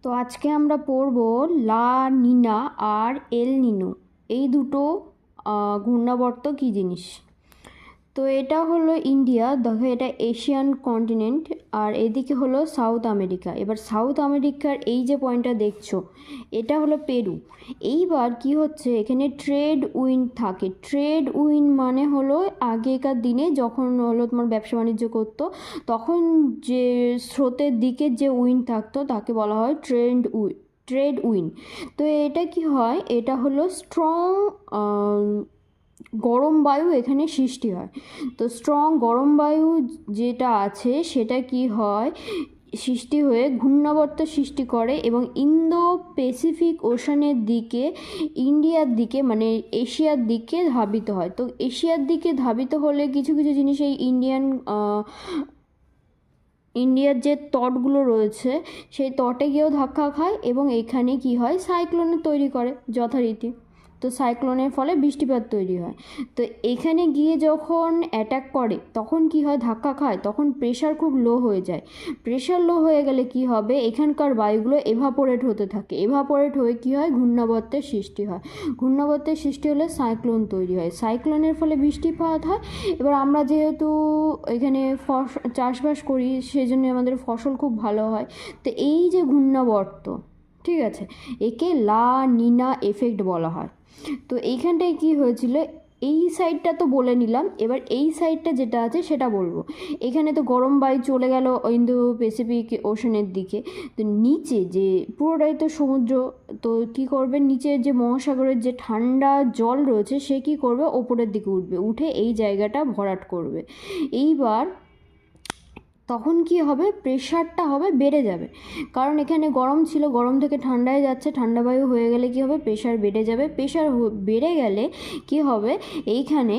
তো আজকে আমরা পড়ব লা নিনা আর এল নিনো, এই দুটো ঘূর্ণাবর্ত কী জিনিস। তো এটা হলো ইন্ডিয়া, দেখো এটা এশিয়ান কন্টিনেন্ট, আর এদিকে হলো সাউথ আমেরিকা। এবার সাউথ আমেরিকার এই যে পয়েন্টটা দেখছো, এটা হলো পেরু। এইবার কি হচ্ছে, এখানে ট্রেড উইন্ড থাকে। ট্রেড উইন্ড মানে হলো আগেকার দিনে যখন হলো তোমার ব্যবসা বাণিজ্য করতো, তখন যে স্রোতের দিকে যে উইন্ড থাকতো তাকে বলা হয় ট্রেড উইন্ড। তো এটা কি হয়, এটা হলো স্ট্রং গরম বায়ু এখানে সৃষ্টি হয়। তো স্ট্রং গরম বায়ু যেটা আছে সেটা কি হয়, সৃষ্টি হয়ে ঘূর্ণাবর্ত সৃষ্টি করে এবং ইন্দো প্যাসিফিক ওশানের দিকে, ইন্ডিয়ার দিকে মানে এশিয়ার দিকে ধাবিত হয়। তো এশিয়ার দিকে ধাবিত হলে কিছু কিছু জিনিস এই ইন্ডিয়ার যে তটগুলো রয়েছে সেই তটে গিয়েও ধাক্কা খায় এবং এখানে কি হয়, সাইক্লোনের তৈরি করে যথারীতি। তো সাইক্লোনের ফলে বৃষ্টিপাত তৈরি হয়। তো এখানে গিয়ে যখন অ্যাটাক করে তখন কি হয়, ধাক্কা খায়, তখন প্রেশার খুব লো হয়ে যায়। প্রেশার লো হয়ে গেলে কি হবে, এখানকার বায়ুগুলো এভাপোরেট হতে থাকে। এভাপোরেট হয়ে কি হয়, ঘূর্ণাবর্তের সৃষ্টি হয়। ঘূর্ণাবর্তের সৃষ্টি হলে সাইক্লোন তৈরি হয়। সাইক্লোনের ফলে বৃষ্টিপাত হয়। এবার আমরা যেহেতু এখানে চাষবাস করি, সেই জন্য আমাদের ফসল খুব ভালো হয়। তো এই যে ঘূর্ণাবর্ত, ঠিক আছে, একে লা নিনা এফেক্ট বলা হয়। তো এইখানটায় কি হয়েছিল, এই সাইডটা তো বলে নিলাম, এবার এই সাইডটা যেটা আছে সেটা বলবো। এখানে তো গরম বায়ু চলে গেল ইন্দো প্যাসিফিক ওশানের দিকে। তো নিচে যে পুরোটাই তো সমুদ্র, তো কী করবে, নিচের যে মহাসাগরের যে ঠান্ডা জল রয়েছে সে কী করবে, ওপরের দিকে উঠবে, উঠে এই জায়গাটা ভরাট করবে। এইবার তখন কি হবে, প্রেশারটা হবে বেড়ে যাবে, কারণ এখানে গরম ছিল, গরম থেকে ঠান্ডায় যাচ্ছে, ঠান্ডা বায়ু হয়ে গেলে কি হবে, প্রেশার বেড়ে যাবে। প্রেশার বেড়ে গেলে কি হবে, এইখানে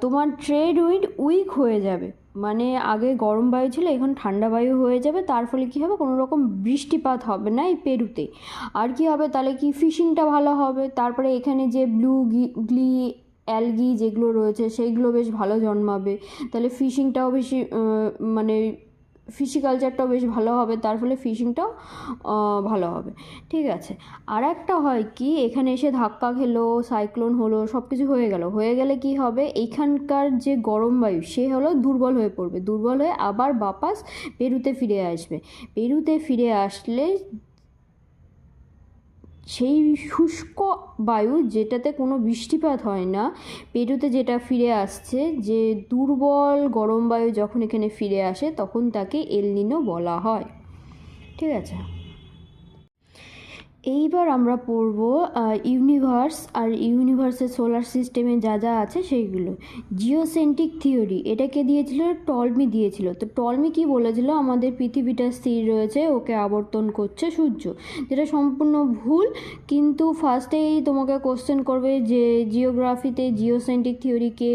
তোমার ট্রেড উইন্ড উইক হয়ে যাবে। মানে আগে গরম বায়ু ছিল, এখন ঠান্ডা বায়ু হয়ে যাবে, তার ফলে কী হবে, কোনো রকম বৃষ্টিপাত হবে না এই পেরুতে। আর কি হবে, তাহলে কি ফিশিংটা ভালো হবে। তারপরে এখানে যে গ্লি অ্যালগি যেগুলো রয়েছে সেইগুলো বেশ ভালো জন্মাবে, তাহলে ফিশিংটাও বেশি মানে ফিশিকালচারটাও বেশ ভালো হবে, তার ফলে ফিশিংটাও ভালো হবে। ঠিক আছে। আর একটা হয় কি, এখানে এসে ধাক্কা খেলো, সাইক্লোন হলো, সব কিছু হয়ে গেলে কি হবে, এইখানকার যে গরম বায়ু সে হলো দুর্বল হয়ে পড়বে, দুর্বল হয়ে আবার বাপাস পেরুতে ফিরে আসবে। পেরুতে ফিরে আসলে সেই শুষ্ক বায়ু যেটাতে কোনো বৃষ্টিপাত হয় না, পেরুতে যেটা ফিরে আসছে, যে দুর্বল গরম বায়ু যখন এখানে ফিরে আসে তখন তাকে এল নিনো বলা হয়। ঠিক আছে। এইবার আমরা পড়ব ইউনিভার্স আর ইউনিভার্সের সোলার সিস্টেমে যা যা আছে সেইগুলো। জিওসেন্ট্রিক থিওরি এটাকে দিয়েছিল টলমি দিয়েছিল। তো টলমি কি বলেছিল, আমাদের পৃথিবীটা স্থির রয়েছে, ওকে আবর্তন করছে সূর্য, যেটা সম্পূর্ণ ভুল। কিন্তু ফার্স্টেই তোমাকে কোশ্চেন করবে যে জিওগ্রাফিতে জিওসেন্ট্রিক থিওরি কে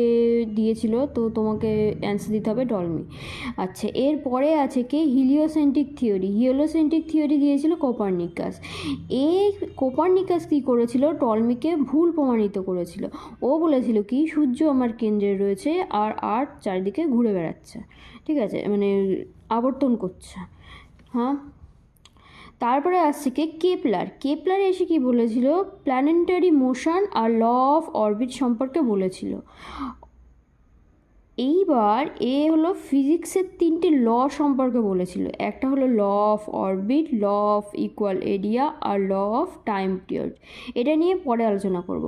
দিয়েছিল, তো তোমাকে অ্যান্সার দিতে হবে টলমি। আচ্ছা, এরপরে আছে কি হিলিওসেন্ট্রিক থিওরি। হিলিওসেন্ট্রিক থিওরি দিয়েছিল কোপার্নিকাস। এই কোপার্নিকাস কী করেছিল, টলমিকে ভুল প্রমাণিত করেছিল। ও বলেছিল কি, সূর্য আমার কেন্দ্রে রয়েছে আর আর্থ চারিদিকে ঘুরে বেড়াচ্ছে, ঠিক আছে, মানে আবর্তন করছে। হ্যাঁ। তারপরে আসছে কি কেপলার এসে কি বলেছিল, প্ল্যানেটারি মোশন আর ল অফ অরবিট সম্পর্কে বলেছিল। এইবার এ হলো ফিজিক্সের 3টে ল সম্পর্কে বলেছিল। একটা হলো law of orbit, law of equal area আর ল অফ টাইম পিরিয়ড। এটা নিয়ে পরে আলোচনা করব।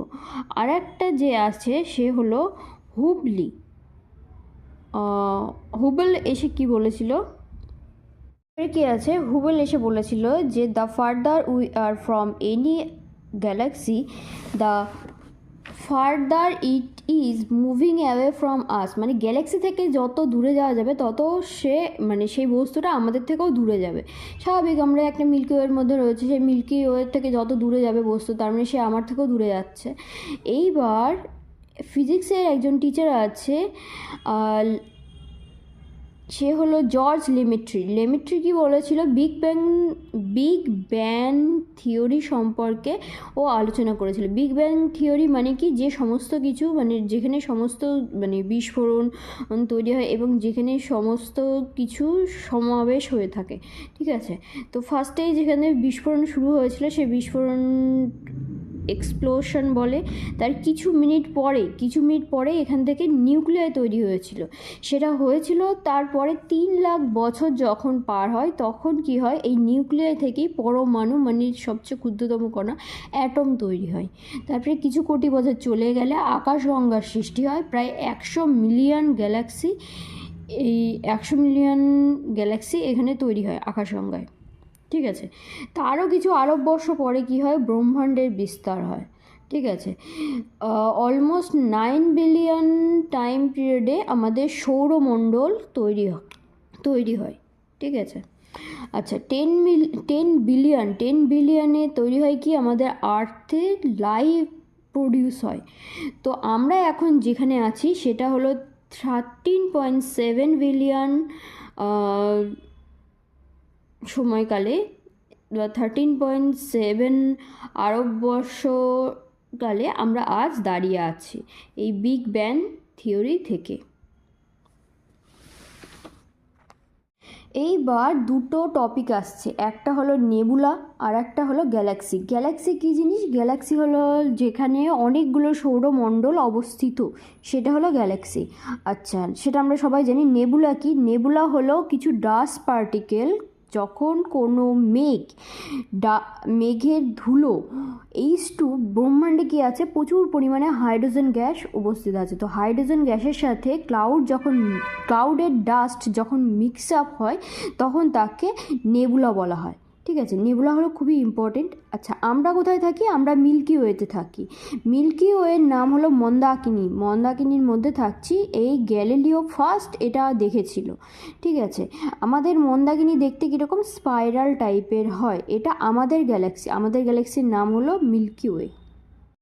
আর একটা যে আছে সে হলো হুবেল এসে কি বলেছিল, কি আছে, হুবেল এসে বলেছিল যে the further we are from any Galaxy, the further it is moving away from আস, মানে গ্যালাক্সি থেকে যত দূরে যাওয়া যাবে তত সে মানে সেই বস্তুটা আমাদের থেকেও দূরে যাবে। স্বাভাবিক, আমরা একটা মিল্কি ওয়ের মধ্যে রয়েছে, সেই মিল্কি ওয়ের থেকে যত দূরে যাবে বস্তু, তার মানে সে আমার থেকেও দূরে যাচ্ছে। এইবার ফিজিক্সের একজন টিচার আছে সে হলো জর্জ লেমেট্রি। লেমেট্রি কি বলেছিল, বিগ ব্যাং থিওরি সম্পর্কে ও আলোচনা করেছিল। বিগ ব্যাং থিওরি মানে কি, যে সমস্ত কিছু মানে যেখানে সমস্ত মানে বিস্ফোরণ তৈরি হয় এবং যেখানে সমস্ত কিছু সমাবেশ হয়ে থাকে, ঠিক আছে। তো ফার্স্টেই যেখানে বিস্ফোরণ শুরু হয়েছিল সেই বিস্ফোরণ এক্সপ্লোশন বলে, তার কিছু মিনিট পরে এখান থেকে নিউক্লিয়াস তৈরি হয়েছিল। সেটা হয়েছিল তারপরে 3 লাখ বছর যখন পার হয় তখন কি হয়, এই নিউক্লিয়াস থেকেই পরমাণু মানে সবচেয়ে ক্ষুদ্রতম কণা অ্যাটম তৈরি হয়। তারপরে কিছু কোটি বছর চলে গেলে আকাশগঙ্গার সৃষ্টি হয়। প্রায় 100 মিলিয়ন গ্যালাক্সি, এই 100 মিলিয়ন গ্যালাক্সি এখানে তৈরি হয় আকাশগঙ্গায়, ঠিক আছে। তারও কিছু আরব বর্ষ পরে কি হয়, ব্রহ্মাণ্ডের বিস্তার হয়, ঠিক আছে। অলমোস্ট 9 বিলিয়ন টাইম পিরিয়ডে আমাদের সৌরমণ্ডল তৈরি হয়, ঠিক আছে। আচ্ছা, 10 বিলিয়নে তৈরি হয় কি, আমাদের আর্থে লাইফ প্রডিউস হয়। তো আমরা এখন যেখানে আছি সেটা হলো 13.7 বিলিয়ন সময়কালে বা 13.7 আরব বর্ষকালে আমরা আজ দাঁড়িয়ে আছি এই বিগ ব্যাং থিওরি থেকে। এইবার দুটো টপিক আসছে, একটা হলো নেবুলা আর একটা হলো গ্যালাক্সি। গ্যালাক্সি কী জিনিস? গ্যালাক্সি হলো যেখানে অনেকগুলো সৌরমণ্ডল অবস্থিত, সেটা হলো গ্যালাক্সি। আচ্ছা, সেটা আমরা সবাই জানি। নেবুলা কি? নেবুলা হলো কিছু ডাস্ট পার্টিকেল, যখন কোনো মেঘের ধুলো H2, ব্রহ্মাণ্ডে কী আছে, প্রচুর পরিমাণে হাইড্রোজেন গ্যাস উপস্থিত আছে। তো হাইড্রোজেন গ্যাসের সাথে ক্লাউডের ডাস্ট যখন মিক্স আপ হয় তখন তাকে নেবুলা বলা হয়, ঠিক আছে। নেবুলা হলো খুবই ইম্পর্টেন্ট। আচ্ছা, আমরা কোথায় থাকি? আমরা মিল্কি ওয়েতে থাকি। মিল্কি ওয়ের নাম হলো মন্দাকিনীর মধ্যে থাকছি। এই গ্যালিলিও ফার্স্ট এটা দেখেছিল, ঠিক আছে। আমাদের মন্দাকিনী দেখতে কীরকম, স্পাইরাল টাইপের হয়। এটা আমাদের গ্যালাক্সির নাম হলো মিল্কি ওয়ে।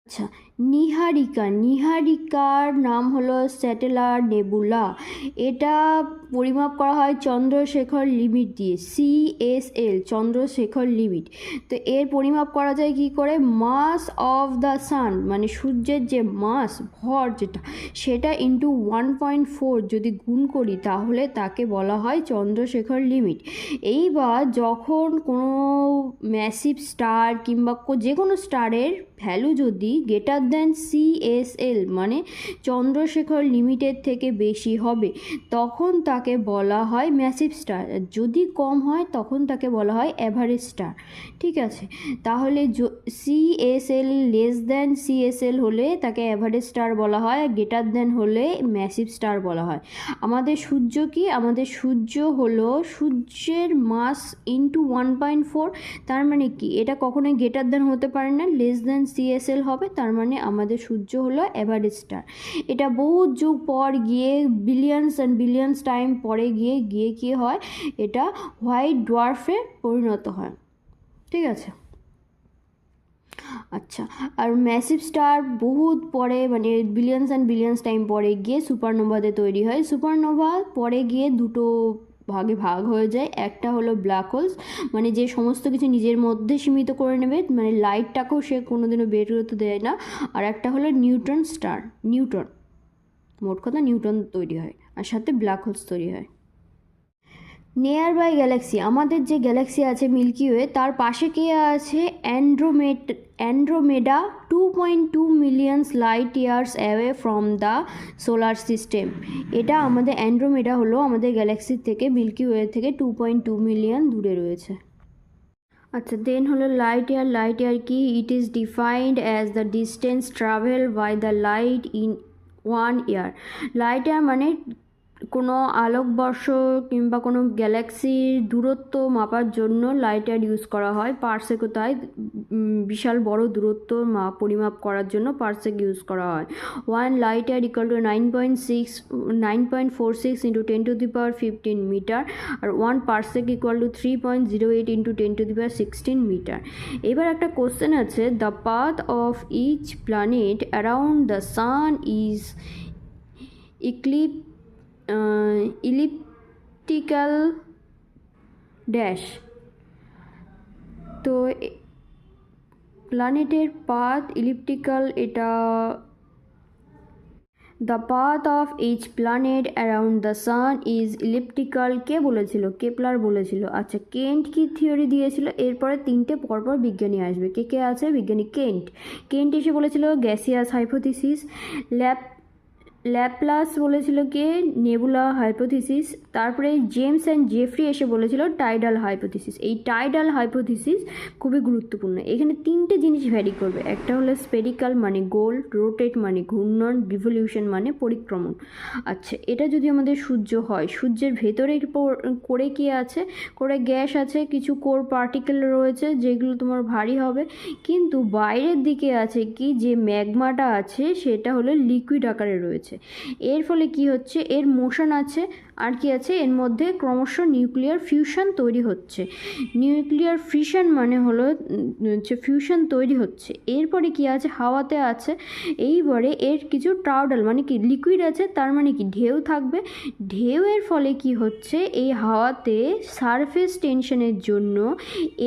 আচ্ছা, নিহারিকার নাম হলো স্যাটেলার নেবুলা। এটা পরিমাপ করা হয় চন্দ্রশেখর লিমিট দিয়ে, CSL চন্দ্রশেখর লিমিট। তো এর পরিমাপ করা যায় কি করে, মাস অফ দ্য সান মানে সূর্যের যে মাস, ভর যেটা, সেটা ইন্টু 1.4 যদি গুণ করি তাহলে তাকে বলা হয় চন্দ্রশেখর লিমিট। এইবার যখন কোনো ম্যাসিভ স্টার কিংবা যে কোনো স্টারের ভ্যালু যদি গ্রেটার দ্যান CSL মানে চন্দ্রশেখর লিমিটের থেকে বেশি হবে তখন তাকে বলা হয় ম্যাসিভ স্টার। যদি কম হয় তখন তাকে বলা হয় অ্যাভারেজ স্টার, ঠিক আছে। তাহলে CSL লেস দ্যান CSL হলে তাকে অ্যাভারেজ স্টার বলা হয়, গ্রেটার দ্যান হলে ম্যাসিভ স্টার বলা হয়। আমাদের সূর্য কি? আমাদের সূর্য হলো সূর্যের মাস ইন্টু 1.4। তার মানে কি, এটা কখনোই গ্রেটার দ্যান হতে পারে না, লেস দ্যান CSL হবে। তার মানে আমাদের সূর্য হলো অ্যাভারেজ স্টার। এটা বহু যুগ পর গিয়ে বিলিয়ন্স টাইম পরে গিয়ে কি হয়, এটা হোয়াইট ডোয়ার্ফে পরিণত হয়, ঠিক আছে। আচ্ছা, আর ম্যাসিভ স্টার বহুত পরে মানে বিলিয়ন্স টাইম পরে গিয়ে সুপারনোভাতে তৈরি হয়। সুপারনোভা পরে গিয়ে দুটো ভাগে ভাগ হয়ে যায়। একটা হলো ব্ল্যাক হোলস মানে যে সমস্ত কিছু নিজের মধ্যে সীমিত করে নেবে, মানে লাইটটাকেও সে কোনোদিনও বের হতে দেয় না। আর একটা হলো নিউট্রন স্টার, মোট কথা নিউট্রন তৈরি হয় আর সাথে ব্ল্যাক হোলস তৈরি হয়। নিয়ার বাই গ্যালাক্সি, আমাদের যে গ্যালাক্সি আছে মিল্কি ওয়ে, তার পাশে কে আছে, Andromeda 2.2 million light years away from the solar system. এটা আমাদের অ্যান্ড্রোমেডা হলো আমাদের গ্যালাক্সির থেকে মিল্কি ওয়ে থেকে 2.2 মিলিয়ন দূরে রয়েছে। আচ্ছা, দেন হলো লাইট ইয়ার কি? It is defined as the distance travel by the light in 1 year. Light year মানে কোনো আলোকবর্ষ কিংবা কোনো গ্যালাক্সির দূরত্ব মাপার জন্য লাইট ইয়ার ইউজ করা হয়। পারসেকও তাই, বিশাল বড় দূরত্ব পরিমাপ করার জন্য পারসেক ইউজ করা হয়। 1 light year equal to 9.46 into 10⁻15 metre, আর 1 parsec equal to 3.08 into 10⁻16 metre. এবার একটা কোশ্চেন আছে, the path of each planet around the sun is elliptical dash. তো প্ল্যানেটের পাথ ইলিপ্টিক্যাল, এটা the path of each planet around the sun is elliptical. কে বলেছিল? Kepler বলেছিল। আচ্ছা, কেন্ট কি থিওরি দিয়েছিল? এরপরে তিনটে পরপর বিজ্ঞানী আসবে। কে কে আছে? বিজ্ঞানী কেন্ট এসে বলেছিল গ্যাসিয়াস হাইপোথিসিস। ল্যাপ্লাস বলেছিল কে? Nebula hypothesis. তারপরে জেমস অ্যান্ড জেফ্রি এসে বলেছিল টাইডাল হাইপোথিসিস। এই টাইডাল হাইপোথিসিস খুবই গুরুত্বপূর্ণ। এখানে তিনটে জিনিস ভ্যারি করবে। একটা হলো স্পেরিক্যাল মানে গোল, রোটেট মানে ঘূর্ণন, রিভলিউশন মানে পরিক্রমণ। আচ্ছা, এটা যদি আমাদের সূর্য হয়, সূর্যের ভেতরে করে কি আছে? করে গ্যাস আছে, কিছু কোর পার্টিকেল রয়েছে যেগুলো তোমার ভারী হবে, কিন্তু বাইরের দিকে আছে কি, যে ম্যাগমাটা আছে সেটা হলো লিকুইড আকারে রয়েছে। এর ফলে কি হচ্ছে? এর মোশন আছে, আর কি আছে? এর মধ্যে ক্রমশ নিউক্লিয়ার ফিউশন তৈরি হচ্ছে। নিউক্লিয়ার ফিউশন মানে হলো ফিউশন তৈরি হচ্ছে। এরপরে কি আছে? হাওয়াতে আছে। এইবারে এর কিছু টাউডাল মানে কি, লিকুইড আছে, তার মানে কি ঢেউ থাকবে। ঢেউয়ের ফলে কি হচ্ছে? এই হাওয়াতে সারফেস টেনশনের জন্য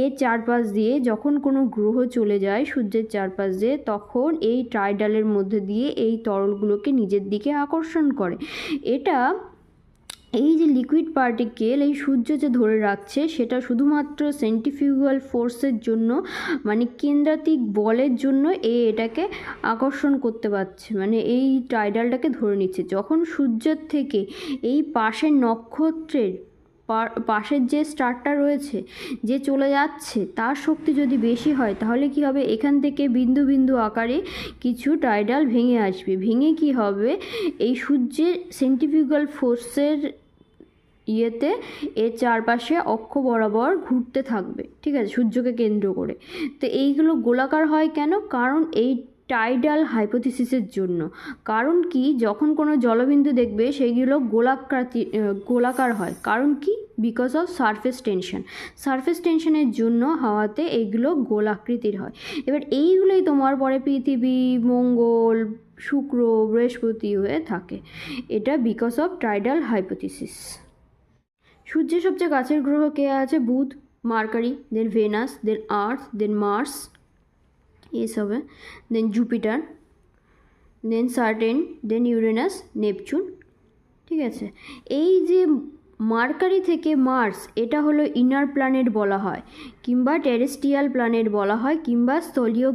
এর চারপাশ দিয়ে যখন কোনো গ্রহ চলে যায় সূর্যের চারপাশ দিয়ে, তখন এই টাইডালের মধ্যে দিয়ে এই তরলগুলোকে নিজের দিকে আকর্ষণ করে। এটা এই যে লিকুইড পার্টিকেল এই সূর্য যে ধরে রাখছে, সেটা শুধুমাত্র সেন্ট্রিফিউগাল ফোর্সের জন্য, মানে কেন্দ্রাতিক বলের জন্য এটাকে আকর্ষণ করতে পারছে, মানে এই টাইডালটাকে ধরে নিচ্ছে। যখন সূর্যের থেকে এই পাশের নক্ষত্রের পাশের যে স্টারটা রয়েছে যে চলে যাচ্ছে, তার শক্তি যদি বেশি হয়, তাহলে কি হবে? এখান থেকে বিন্দু বিন্দু আকারে কিছু টাইডাল ভেঙে আসবে। ভেঙে কি হবে? এই সূর্যের সেন্ট্রিফিউগাল ফোর্সের ইয়েতে এর চারপাশে অক্ষ বরাবর ঘুরতে থাকবে, ঠিক আছে, সূর্যকে কেন্দ্র করে। তো এইগুলো গোলাকার হয় কেন? কারণ এই টাইডাল হাইপোথিসিসের জন্য। কারণ কি? যখন কোনো জলবিন্দু দেখবে সেইগুলো গোলাকার হয়। কারণ কি? Because of surface tension. Surface টেনশনের জন্য হাওয়াতে এইগুলো গোলাকৃতির হয়। এবার এইগুলোই তোমার পরে পৃথিবী, মঙ্গল, শুক্র, বৃহস্পতি হয়ে থাকে। এটা বিকজ অফ টাইডাল হাইপোথিসিস। সূর্যের সবচেয়ে কাছের গ্রহ কে আছে? বুধ, মার্কারি, দেন ভেনাস, দেন আর্থ, দেন মার্স, এসবে, দেন জুপিটার, দেন সার্টেন, দেন ইউরেনাস, নেপচুন, ঠিক আছে। এই যে মার্কারি থেকে মার্স, এটা হলো ইনার প্ল্যানেট বলা হয়, কিংবা টেরেস্ট্রিয়াল প্ল্যানেট বলা হয়, কিংবা স্থলীয়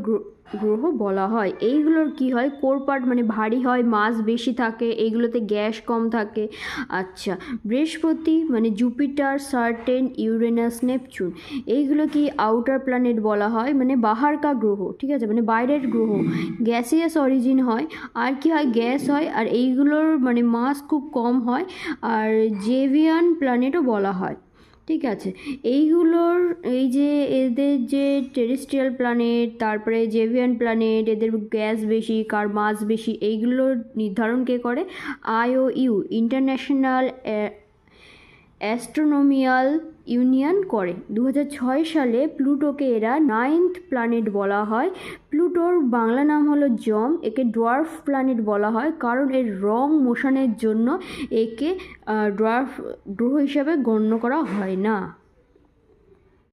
গ্রহ বলা হয়। এইগুলোর কি হয়? কোর পার্ট মানে ভারী হয়, মাস বেশি থাকে, এইগুলোতে গ্যাস কম থাকে। আচ্ছা, বৃহস্পতি মানে জুপিটার, সার্টেন, ইউরেনাস, নেপচুন, এইগুলো কি আউটার প্ল্যানেট বলা হয়, মানে বাহারকা গ্রহ, ঠিক আছে, মানে বাইরের গ্রহ, গ্যাসিয়াস অরিজিন হয়। আর কি হয়? গ্যাস হয়, আর এইগুলোর মানে মাস খুব কম হয়, আর জেভিয়ান প্ল্যানেটও বলা হয়, ঠিক আছে। এইগুলোর এই যে এদের যে টেরেস্ট্রিয়াল প্ল্যানেট, তারপরে জেভিয়ান প্ল্যানেট, এদের গ্যাস বেশি, কার মাস বেশি, এইগুলোর নির্ধারণ কে করে? IOU, ইন্টারন্যাশনাল অ্যাস্ট্রোনমিক্যাল ইউনিয়ন করে। 2006 সালে প্লুটোকে এরা 9th প্ল্যানেট বলা হয়। প্লুটোর বাংলা নাম হলো যম। একে ডোয়ার্ফ প্ল্যানেট বলা হয় কারণ এর রং মোশনের জন্য একে ডোয়ার্ফ গ্রহ হিসাবে গণ্য করা হয় না।